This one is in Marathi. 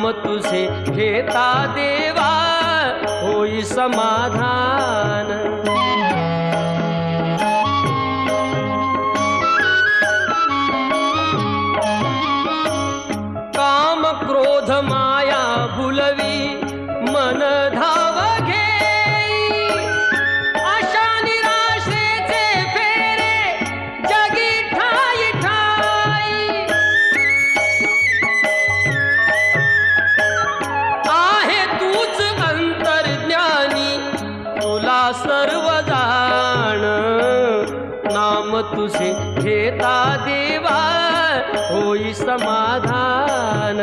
नाम तुझे घेता देवा होई समाधान। काम क्रोध माया भुलवी मन धाव घेई, आशा निराशेचे फेरे जगी ठाई ठाई। आहे तूच अंतर्ज्ञानी तुला सर्व जाण, नाम तुझे घेता देवा होई समाधान।